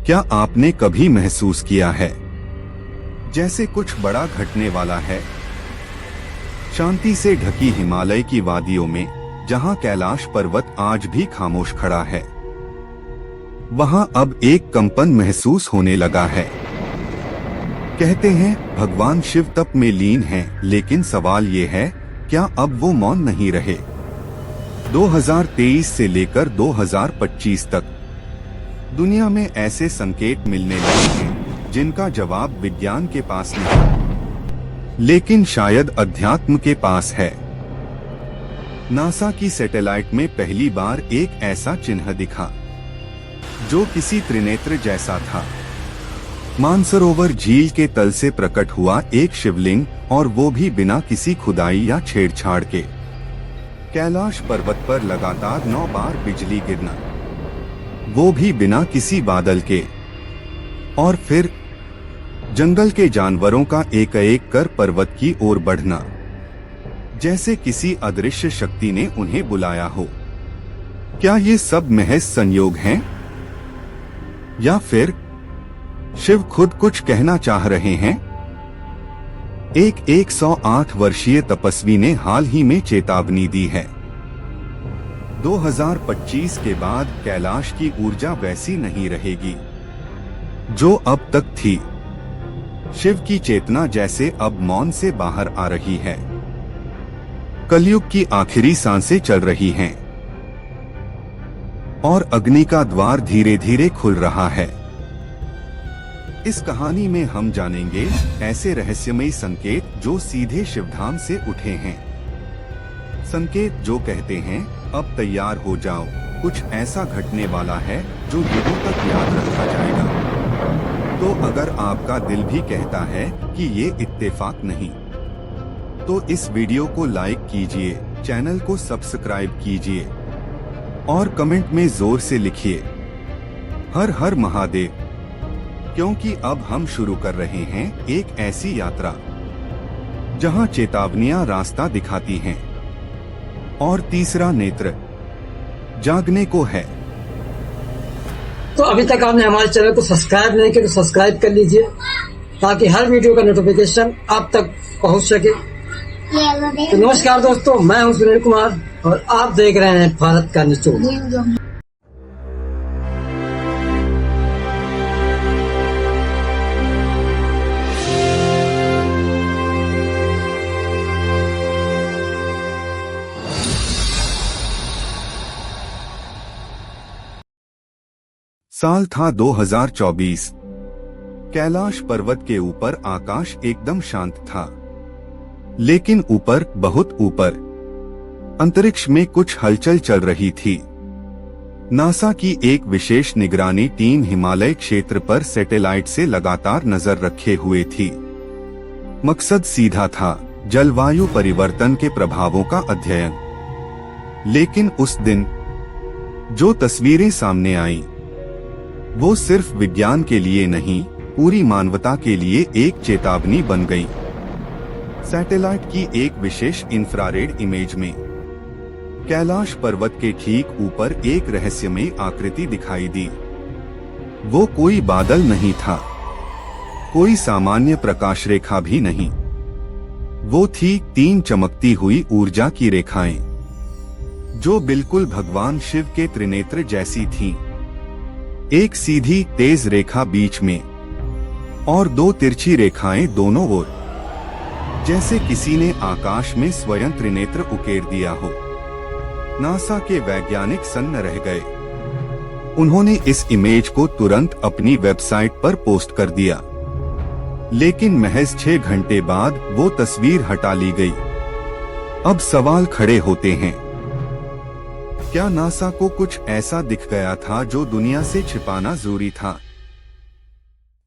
क्या आपने कभी महसूस किया है जैसे कुछ बड़ा घटने वाला है? शांति से ढकी हिमालय की वादियों में, जहां कैलाश पर्वत आज भी खामोश खड़ा है, वहां अब एक कंपन महसूस होने लगा है। कहते हैं भगवान शिव तप में लीन हैं, लेकिन सवाल ये है, क्या अब वो मौन नहीं रहे? 2023 से लेकर 2025 तक दुनिया में ऐसे संकेत मिलने लगे हैं जिनका जवाब विज्ञान के पास नहीं, लेकिन शायद अध्यात्म के पास है। नासा की सैटेलाइट में पहली बार एक ऐसा चिन्ह दिखा जो किसी त्रिनेत्र जैसा था। मानसरोवर झील के तल से प्रकट हुआ एक शिवलिंग, और वो भी बिना किसी खुदाई या छेड़छाड़ के। कैलाश पर्वत पर लगातार 9 बार बिजली गिरना, वो भी बिना किसी बादल के। और फिर जंगल के जानवरों का एक-एक कर पर्वत की ओर बढ़ना, जैसे किसी अदृश्य शक्ति ने उन्हें बुलाया हो। क्या ये सब महज संयोग हैं? या फिर शिव खुद कुछ कहना चाह रहे हैं? एक 108 वर्षीय तपस्वी ने हाल ही में चेतावनी दी है। 2025 के बाद कैलाश की ऊर्जा वैसी नहीं रहेगी जो अब तक थी। शिव की चेतना जैसे अब मौन से बाहर आ रही है। कलयुग की आखिरी सांसें चल रही हैं और अग्नि का द्वार धीरे धीरे खुल रहा है। इस कहानी में हम जानेंगे ऐसे रहस्यमयी संकेत जो सीधे शिवधाम से उठे हैं। संकेत जो कहते हैं, अब तैयार हो जाओ, कुछ ऐसा घटने वाला है जो युगों तक याद रखा जाएगा। तो अगर आपका दिल भी कहता है कि ये इत्तेफाक नहीं, तो इस वीडियो को लाइक कीजिए, चैनल को सब्सक्राइब कीजिए और कमेंट में जोर से लिखिए हर हर महादेव, क्योंकि अब हम शुरू कर रहे हैं एक ऐसी यात्रा जहां चेतावनियां रास्ता दिखाती हैं और तीसरा नेत्र जागने को है। तो अभी तक आपने हमारे चैनल को सब्सक्राइब नहीं किया तो सब्सक्राइब कर लीजिए, ताकि हर वीडियो का नोटिफिकेशन आप तक पहुंच सके। तो नमस्कार दोस्तों, मैं हूं सुनील कुमार और आप देख रहे हैं भारत का निचोड़। साल था 2024। कैलाश पर्वत के ऊपर आकाश एकदम शांत था, लेकिन ऊपर, बहुत ऊपर, अंतरिक्ष में कुछ हलचल चल रही थी। नासा की एक विशेष निगरानी टीम हिमालय क्षेत्र पर सैटेलाइट से लगातार नजर रखे हुए थी। मकसद सीधा था, जलवायु परिवर्तन के प्रभावों का अध्ययन। लेकिन उस दिन जो तस्वीरें सामने आईं, वो सिर्फ विज्ञान के लिए नहीं, पूरी मानवता के लिए एक चेतावनी बन गई। सैटेलाइट की एक विशेष इंफ्रारेड इमेज में कैलाश पर्वत के ठीक ऊपर एक रहस्यमयी आकृति दिखाई दी। वो कोई बादल नहीं था, कोई सामान्य प्रकाश रेखा भी नहीं। वो थी 3 चमकती हुई ऊर्जा की रेखाएं, जो बिल्कुल भगवान शिव के त्रिनेत्र जैसी थीं। एक सीधी तेज रेखा बीच में और 2 तिरछी रेखाएं दोनों ओर, जैसे किसी ने आकाश में स्वयं त्रिनेत्र उकेर दिया हो। नासा के वैज्ञानिक सन्न रह गए। उन्होंने इस इमेज को तुरंत अपनी वेबसाइट पर पोस्ट कर दिया, लेकिन महज 6 घंटे बाद वो तस्वीर हटा ली गई। अब सवाल खड़े होते हैं, क्या नासा को कुछ ऐसा दिख गया था जो दुनिया से छिपाना जरूरी था?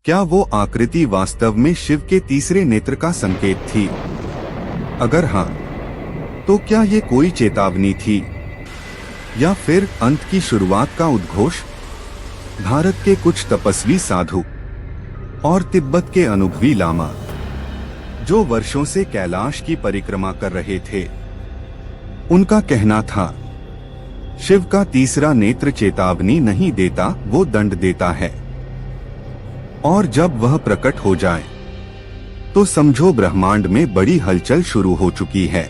क्या वो आकृति वास्तव में शिव के तीसरे नेत्र का संकेत थी? अगर हाँ, तो क्या ये कोई चेतावनी थी या फिर अंत की शुरुआत का उद्घोष? भारत के कुछ तपस्वी साधु और तिब्बत के अनुभवी लामा, जो वर्षों से कैलाश की परिक्रमा कर रहे थे, उनका कहना था, शिव का तीसरा नेत्र चेतावनी नहीं देता, वो दंड देता है। और जब वह प्रकट हो जाए तो समझो ब्रह्मांड में बड़ी हलचल शुरू हो चुकी है।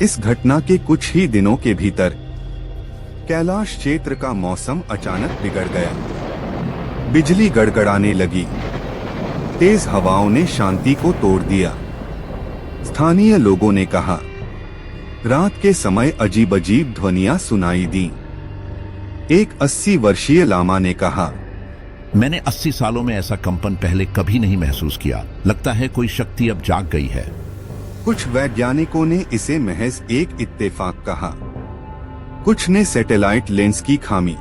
इस घटना के कुछ ही दिनों के भीतर कैलाश क्षेत्र का मौसम अचानक बिगड़ गया। बिजली गड़गड़ाने लगी, तेज हवाओं ने शांति को तोड़ दिया। स्थानीय लोगों ने कहा, रात के समय अजीब अजीब ध्वनियां सुनाई दी। एक 80 वर्षीय लामा ने कहा, मैंने 80 सालों में ऐसा कंपन पहले कभी नहीं महसूस किया। लगता है कोई शक्ति अब जाग गई है। कुछ वैज्ञानिकों ने इसे महज एक इत्तेफाक कहा, कुछ ने सैटेलाइट लेंस की खामी।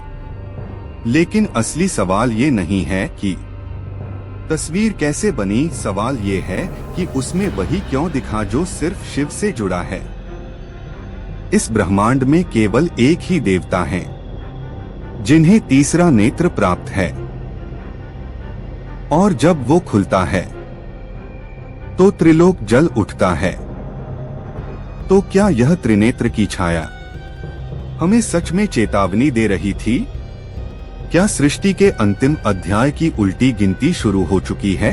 लेकिन असली सवाल ये नहीं है कि तस्वीर कैसे बनी, सवाल ये है कि उसमें वही क्यों दिखा जो सिर्फ शिव से जुड़ा है। इस ब्रह्मांड में केवल एक ही देवता है जिन्हें तीसरा नेत्र प्राप्त है, और जब वो खुलता है तो त्रिलोक जल उठता है। तो क्या यह त्रिनेत्र की छाया हमें सच में चेतावनी दे रही थी? क्या सृष्टि के अंतिम अध्याय की उल्टी गिनती शुरू हो चुकी है?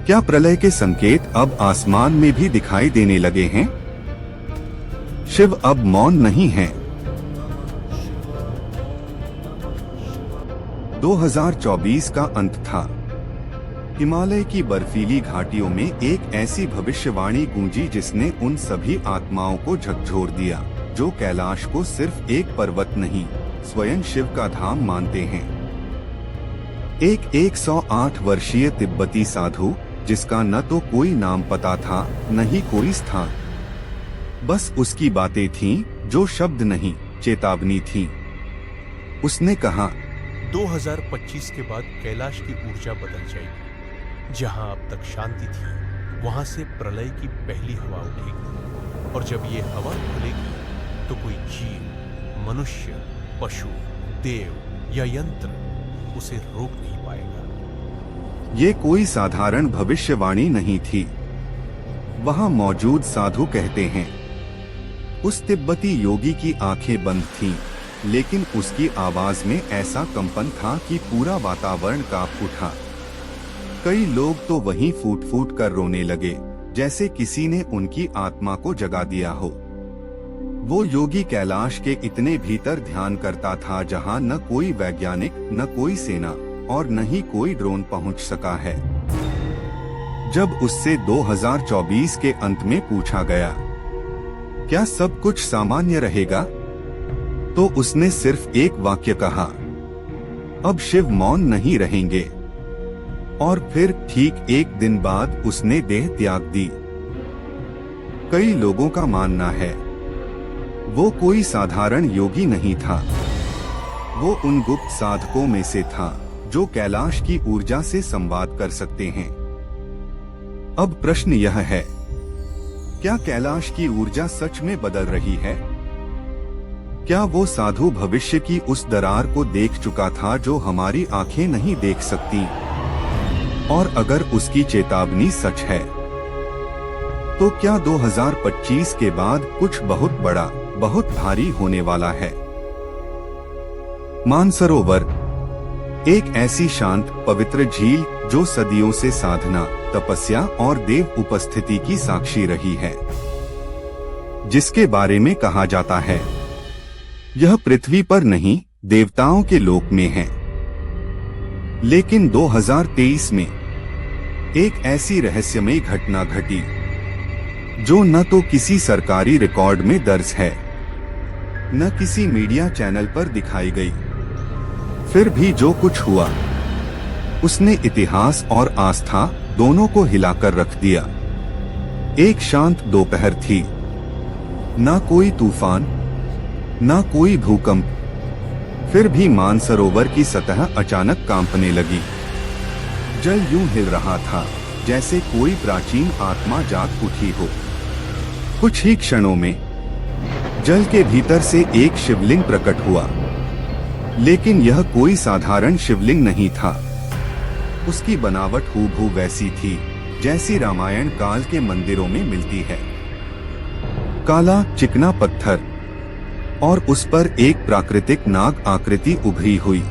क्या प्रलय के संकेत अब आसमान में भी दिखाई देने लगे हैं? शिव अब मौन नहीं है। 2024 का अंत था। हिमालय की बर्फीली घाटियों में एक ऐसी भविष्यवाणी गूंजी जिसने उन सभी आत्माओं को झकझोर दिया जो कैलाश को सिर्फ एक पर्वत नहीं, स्वयं शिव का धाम मानते हैं। एक 108 वर्षीय तिब्बती साधु जिसका न तो कोई नाम पता था न ही कोई स्थान, बस उसकी बातें थीं जो शब्द नहीं, चेतावनी थीं। उसने कहा, 2025 के बाद कैलाश की ऊर्जा बदल जाएगी। जहां अब तक शांति थी वहां से प्रलय की पहली हवा उठेगी, और जब ये हवा खुलेगी तो कोई जीव, मनुष्य, पशु, देव या यंत्र उसे रोक नहीं पाएगा। ये कोई साधारण भविष्यवाणी नहीं थी। वहां मौजूद साधु कहते हैं, उस तिब्बती योगी की आंखें बंद थीं, लेकिन उसकी आवाज में ऐसा कंपन था कि पूरा वातावरण कांप उठा। कई लोग तो वहीं फूट फूट कर रोने लगे, जैसे किसी ने उनकी आत्मा को जगा दिया हो। वो योगी कैलाश के इतने भीतर ध्यान करता था जहां न कोई वैज्ञानिक, न कोई सेना और न ही कोई ड्रोन पहुंच सका है। जब उससे 2024 के अंत में पूछा गया, क्या सब कुछ सामान्य रहेगा, तो उसने सिर्फ एक वाक्य कहा, अब शिव मौन नहीं रहेंगे। और फिर ठीक एक दिन बाद उसने देह त्याग दी। कई लोगों का मानना है वो कोई साधारण योगी नहीं था, वो उन गुप्त साधकों में से था जो कैलाश की ऊर्जा से संवाद कर सकते हैं। अब प्रश्न यह है, क्या कैलाश की ऊर्जा सच में बदल रही है? क्या वो साधु भविष्य की उस दरार को देख चुका था जो हमारी आंखें नहीं देख सकती? और अगर उसकी चेतावनी सच है, तो क्या 2025 के बाद कुछ बहुत बड़ा, बहुत भारी होने वाला है? मानसरोवर, एक ऐसी शांत, पवित्र झील जो सदियों से साधना, तपस्या और देव उपस्थिति की साक्षी रही है, जिसके बारे में कहा जाता है यह पृथ्वी पर नहीं, देवताओं के लोक में है। लेकिन 2023 में एक ऐसी रहस्यमयी घटना घटी जो न तो किसी सरकारी रिकॉर्ड में दर्ज है, न किसी मीडिया चैनल पर दिखाई गई। फिर भी जो कुछ हुआ उसने इतिहास और आस्था दोनों को हिलाकर रख दिया। एक शांत दोपहर थी, ना कोई तूफान, ना कोई भूकंप, फिर भी मानसरोवर की सतह अचानक कांपने लगी। जल यूं हिल रहा था जैसे कोई प्राचीन आत्मा जाग उठी हो। कुछ ही क्षणों में जल के भीतर से एक शिवलिंग प्रकट हुआ, लेकिन यह कोई साधारण शिवलिंग नहीं था। उसकी बनावट हूबहू वैसी थी जैसी रामायण काल के मंदिरों में मिलती है। काला चिकना पत्थर और उस पर एक प्राकृतिक नाग आकृति उभरी हुई।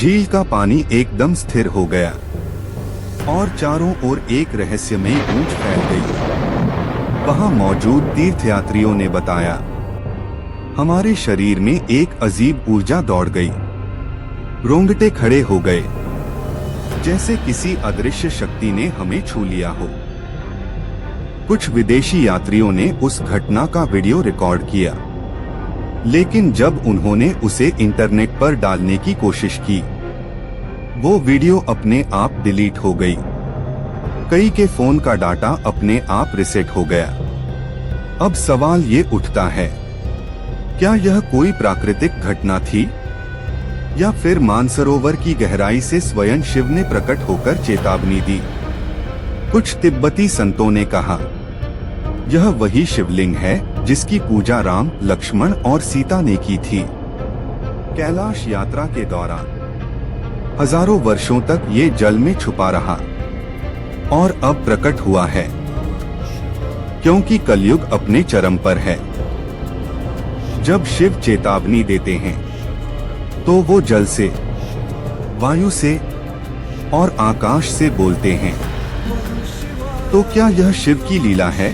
झील का पानी एकदम स्थिर हो गया और चारों ओर एक रहस्यमयी गूंज फैल गई। वहां मौजूद तीर्थयात्रियों ने बताया, हमारे शरीर में एक अजीब ऊर्जा दौड़ गई। रोंगटे खड़े हो गए, जैसे किसी अदृश्य शक्ति ने हमें छू लिया हो। कुछ विदेशी यात्रियों ने उस घटना का वीडियो रिकॉर्ड किया, लेकिन जब उन्होंने उसे इंटरनेट पर डालने की कोशिश की, वो वीडियो अपने आप डिलीट हो गई। कई के फोन का डाटा अपने आप रिसेट हो गया। अब सवाल ये उठता है, क्या यह कोई प्राकृतिक घटना थी या फिर मानसरोवर की गहराई से स्वयं शिव ने प्रकट होकर चेतावनी दी? कुछ तिब्बती संतों ने कहा, यह वही शिवलिंग है जिसकी पूजा राम, लक्ष्मण और सीता ने की थी। कैलाश यात्रा के दौरान हजारों वर्षों तक ये जल में छुपा रहा और अब प्रकट हुआ है, क्योंकि कलयुग अपने चरम पर है। जब शिव चेतावनी देते हैं तो वो जल से, वायु से और आकाश से बोलते हैं। तो क्या यह शिव की लीला है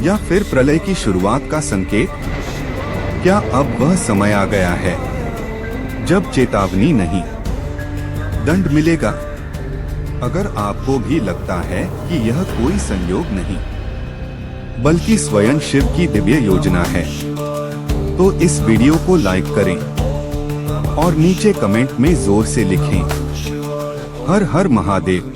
या फिर प्रलय की शुरुआत का संकेत? क्या अब वह समय आ गया है जब चेतावनी नहीं, दंड मिलेगा? अगर आपको भी लगता है कि यह कोई संयोग नहीं, बल्कि स्वयं शिव की दिव्य योजना है, तो इस वीडियो को लाइक करें और नीचे कमेंट में जोर से लिखें, हर हर महादेव।